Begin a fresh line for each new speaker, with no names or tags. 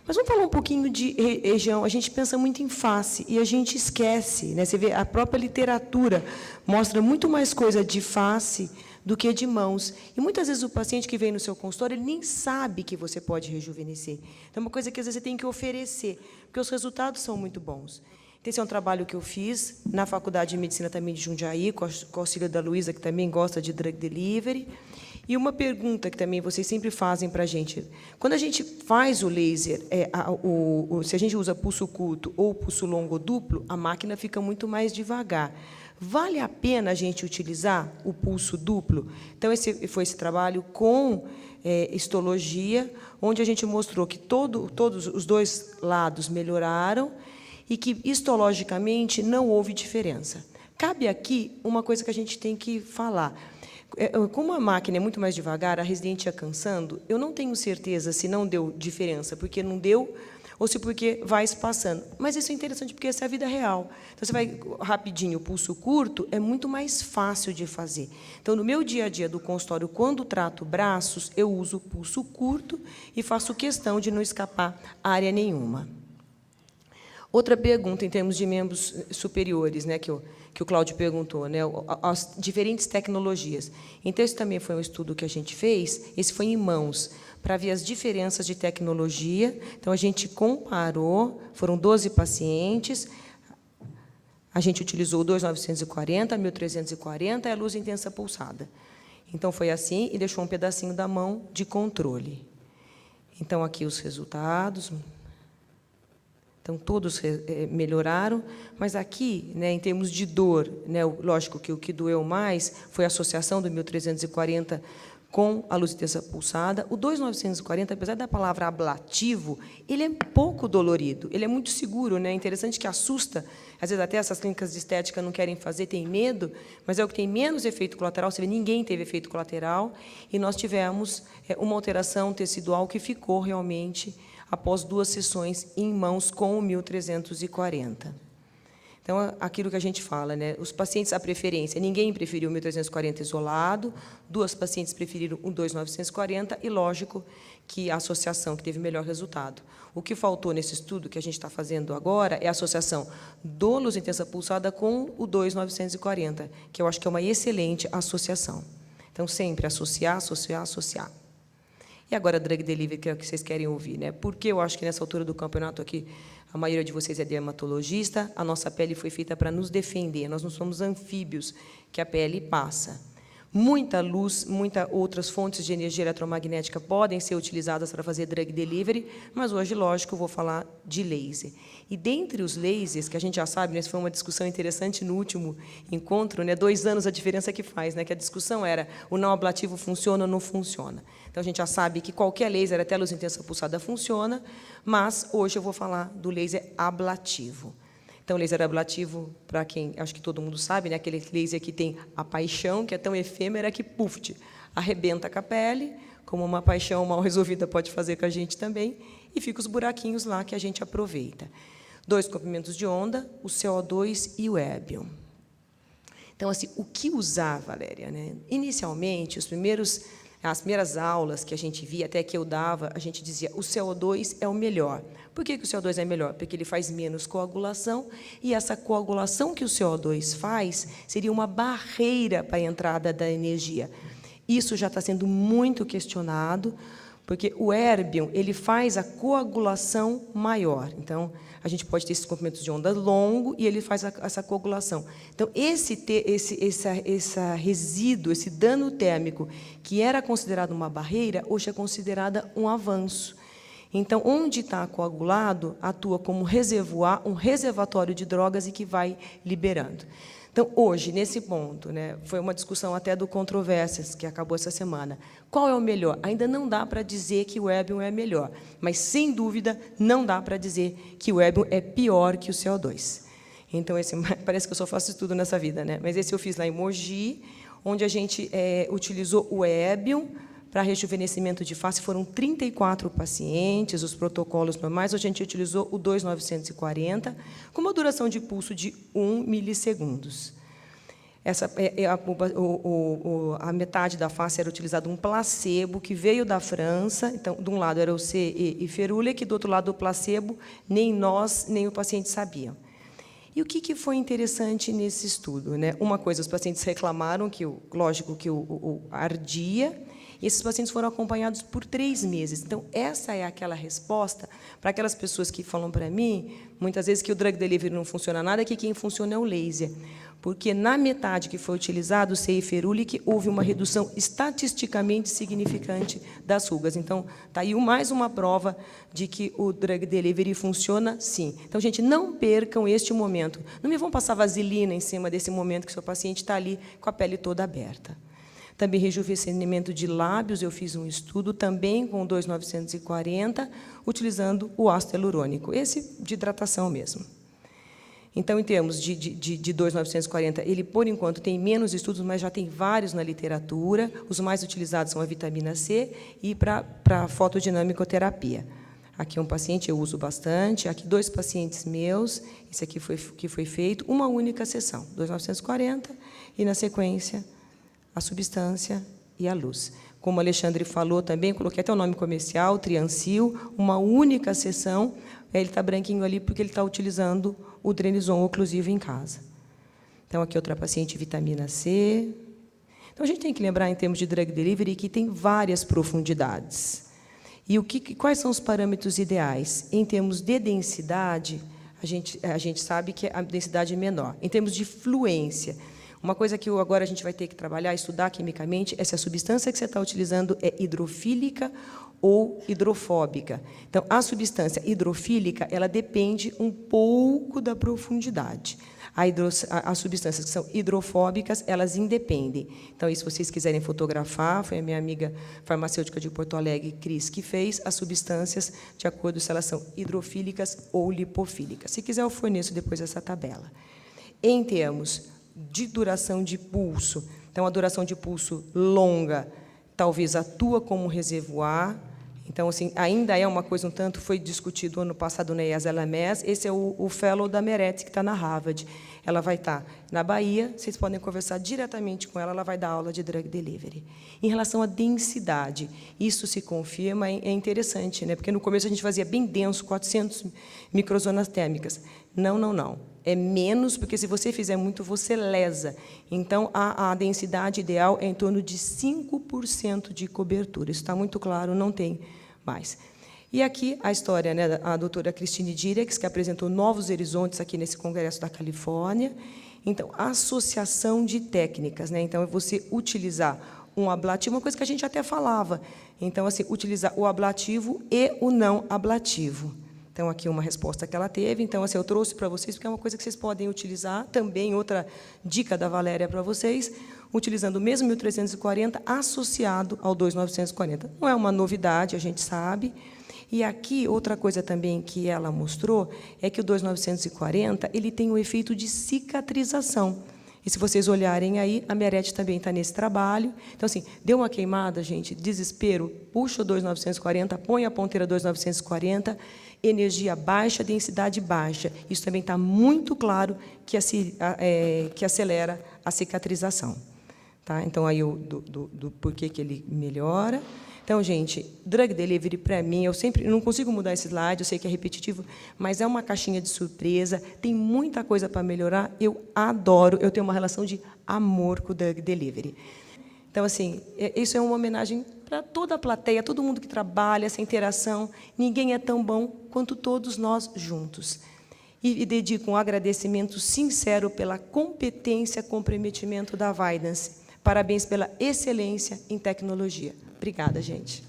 Mas vamos falar um pouquinho de região. A gente pensa muito em face e a gente esquece, né? Você vê, a própria literatura mostra muito mais coisa de face do que de mãos. E, muitas vezes, o paciente que vem no seu consultório, ele nem sabe que você pode rejuvenescer. Então, é uma coisa que, às vezes, você tem que oferecer, porque os resultados são muito bons. Esse é um trabalho que eu fiz na Faculdade de Medicina também de Jundiaí, com o auxílio da Luísa, que também gosta de drug delivery. E uma pergunta que também vocês sempre fazem para a gente. Quando a gente faz o laser, se a gente usa pulso curto ou pulso longo duplo, a máquina fica muito mais devagar. Vale a pena a gente utilizar o pulso duplo? Então, foi esse trabalho com histologia, onde a gente mostrou que todos os dois lados melhoraram e que, histologicamente, não houve diferença. Cabe aqui uma coisa que a gente tem que falar. Como a máquina é muito mais devagar, a residente ia cansando, eu não tenho certeza se não deu diferença, porque não deu, ou se porque vai espaçando. Mas isso é interessante, porque essa é a vida real. Então, você vai rapidinho, o pulso curto é muito mais fácil de fazer. Então, no meu dia a dia do consultório, quando trato braços, eu uso o pulso curto e faço questão de não escapar área nenhuma. Outra pergunta, em termos de membros superiores, né, que o Cláudio perguntou, né, as diferentes tecnologias. Então, esse também foi um estudo que a gente fez, esse foi em mãos, para ver as diferenças de tecnologia. Então, a gente comparou, foram 12 pacientes, a gente utilizou o 2940, 1340 e a luz intensa pulsada. Então, foi assim, e deixou um pedacinho da mão de controle. Então, aqui os resultados. Então, todos melhoraram, mas aqui, né, em termos de dor, né, lógico que o que doeu mais foi a associação do 1340 com a luz intensa pulsada. O 2940, apesar da palavra ablativo, ele é pouco dolorido, ele é muito seguro, né? É interessante que assusta, às vezes até essas clínicas de estética não querem fazer, tem medo, mas é o que tem menos efeito colateral. Você vê, ninguém teve efeito colateral, e nós tivemos uma alteração tecidual que ficou realmente após 2 sessões em mãos com o 1340. Então, aquilo que a gente fala, né? Os pacientes, a preferência, ninguém preferiu o 1340 isolado, 2 pacientes preferiram o 2940, e, lógico, que a associação que teve melhor resultado. O que faltou nesse estudo que a gente está fazendo agora é a associação do luz intensa pulsada com o 2940, que eu acho que é uma excelente associação. Então, sempre associar, associar, associar. E agora, drug delivery, que é o que vocês querem ouvir, né? Porque eu acho que, nessa altura do campeonato aqui, a maioria de vocês é dermatologista, a nossa pele foi feita para nos defender, nós não somos anfíbios que a pele passa. Muita luz, muitas outras fontes de energia eletromagnética podem ser utilizadas para fazer drug delivery, mas hoje, lógico, eu vou falar de laser. E, dentre os lasers, que a gente já sabe, né, foi uma discussão interessante no último encontro, né, 2 anos a diferença que faz, né, que a discussão era o não ablativo funciona ou não funciona. Então, a gente já sabe que qualquer laser, até a luz intensa pulsada, funciona, mas hoje eu vou falar do laser ablativo. Então, laser ablativo, para quem acho que todo mundo sabe, né, aquele laser que tem a paixão, que é tão efêmera que, puf, arrebenta com a pele, como uma paixão mal resolvida pode fazer com a gente também, e fica os buraquinhos lá que a gente aproveita. 2 comprimentos de onda, o CO2 e o erbium. Então, assim, o que usar, Valéria, né? Inicialmente, as primeiras aulas que a gente via, até que eu dava, a gente dizia o CO2 é o melhor. Por que o CO2 é melhor? Porque ele faz menos coagulação, e essa coagulação que o CO2 faz seria uma barreira para a entrada da energia. Isso já está sendo muito questionado, porque o erbium ele faz a coagulação maior. Então, a gente pode ter esses comprimentos de onda longo e ele faz essa coagulação. Então, esse resíduo, esse dano térmico, que era considerado uma barreira, hoje é considerada um avanço. Então, onde está coagulado, atua como reservoir, um reservatório de drogas e que vai liberando. Então, hoje, nesse ponto, né, foi uma discussão até do Controvérsias, que acabou essa semana. Qual é o melhor? Ainda não dá para dizer que o erbium é melhor, mas, sem dúvida, não dá para dizer que o erbium é pior que o CO2. Então, parece que eu só faço isso tudo nessa vida, né? Mas esse eu fiz lá em Mogi, onde a gente utilizou o erbium para rejuvenescimento de face. Foram 34 pacientes, os protocolos normais. A gente utilizou o 2940, com uma duração de pulso de 1 milissegundos. A metade da face era utilizado um placebo que veio da França. Então, de um lado era o C e ferúlia, que do outro lado o placebo, nem nós, nem o paciente sabiam. E o que foi interessante nesse estudo, né? Uma coisa, os pacientes reclamaram que, lógico, que o ardia, e esses pacientes foram acompanhados por 3 meses. Então, essa é aquela resposta para aquelas pessoas que falam para mim, muitas vezes, que o drug delivery não funciona nada, que quem funciona é o laser. Porque, na metade que foi utilizado, o C-Ferulic, houve uma redução estatisticamente significante das rugas. Então, está aí mais uma prova de que o drug delivery funciona, sim. Então, gente, não percam este momento. Não me vão passar vaselina em cima desse momento que o seu paciente está ali com a pele toda aberta. Também rejuvenescimento de lábios, eu fiz um estudo também com 2.940, utilizando o ácido hialurônico, esse de hidratação mesmo. Então, em termos de 2.940, ele, por enquanto, tem menos estudos, mas já tem vários na literatura. Os mais utilizados são a vitamina C e para fotodinamicoterapia. Aqui um paciente, eu uso bastante. Aqui 2 pacientes meus, esse aqui que foi feito, uma única sessão, 2.940, e, na sequência, a substância e a luz. Como o Alexandre falou também, coloquei até o nome comercial, Triancil, uma única sessão. Ele está branquinho ali porque ele está utilizando o Drenizon oclusivo em casa. Então, aqui outra paciente, vitamina C. Então, a gente tem que lembrar, em termos de drug delivery, que tem várias profundidades. E quais são os parâmetros ideais? Em termos de densidade, a gente sabe que a densidade é menor. Em termos de fluência, uma coisa que agora a gente vai ter que trabalhar, estudar quimicamente, é se a substância que você está utilizando é hidrofílica ou hidrofóbica. Então, a substância hidrofílica, ela depende um pouco da profundidade. As substâncias que são hidrofóbicas, elas independem. Então, se vocês quiserem fotografar, foi a minha amiga farmacêutica de Porto Alegre, Cris, que fez as substâncias de acordo se elas são hidrofílicas ou lipofílicas. Se quiser, eu forneço depois essa tabela. Em termos de duração de pulso, então, a duração de pulso longa talvez atua como reservoir. Então, assim, ainda é uma coisa um tanto, foi discutido ano passado na IASLMS, esse é o fellow da Meretz, que está na Harvard. Ela vai estar na Bahia, vocês podem conversar diretamente com ela, ela vai dar aula de drug delivery. Em relação à densidade, isso se confirma, é interessante, né? Porque no começo a gente fazia bem denso, 400 microzonas térmicas. Não. É menos, porque se você fizer muito, você lesa. Então, a densidade ideal é em torno de 5% de cobertura. Isso está muito claro, não tem mais. E aqui a história, né, da doutora Christine Direx, que apresentou novos horizontes aqui nesse congresso da Califórnia. Então, associação de técnicas, né? Então, é você utilizar um ablativo, uma coisa que a gente até falava. Então, assim, utilizar o ablativo e o não ablativo. Então, aqui uma resposta que ela teve. Então, assim, eu trouxe para vocês, porque é uma coisa que vocês podem utilizar. Também, outra dica da Valéria para vocês, utilizando o mesmo 1340 associado ao 2940. Não é uma novidade, a gente sabe. E aqui, outra coisa também que ela mostrou é que o 2940 ele tem o efeito de cicatrização. E, se vocês olharem aí, a Meretz também está nesse trabalho. Então, assim, deu uma queimada, gente, desespero, puxa o 2940, põe a ponteira 2940, energia baixa, densidade baixa. Isso também está muito claro que acelera a cicatrização. Tá? Então, aí, do porquê que ele melhora. Então, gente, drug delivery, para mim, eu não consigo mudar esse slide, eu sei que é repetitivo, mas é uma caixinha de surpresa, tem muita coisa para melhorar, eu adoro, eu tenho uma relação de amor com o drug delivery. Então, assim, isso é uma homenagem para toda a plateia, todo mundo que trabalha, essa interação, ninguém é tão bom quanto todos nós juntos. E dedico um agradecimento sincero pela competência, comprometimento da Vidance. Parabéns pela excelência em tecnologia. Obrigada, gente.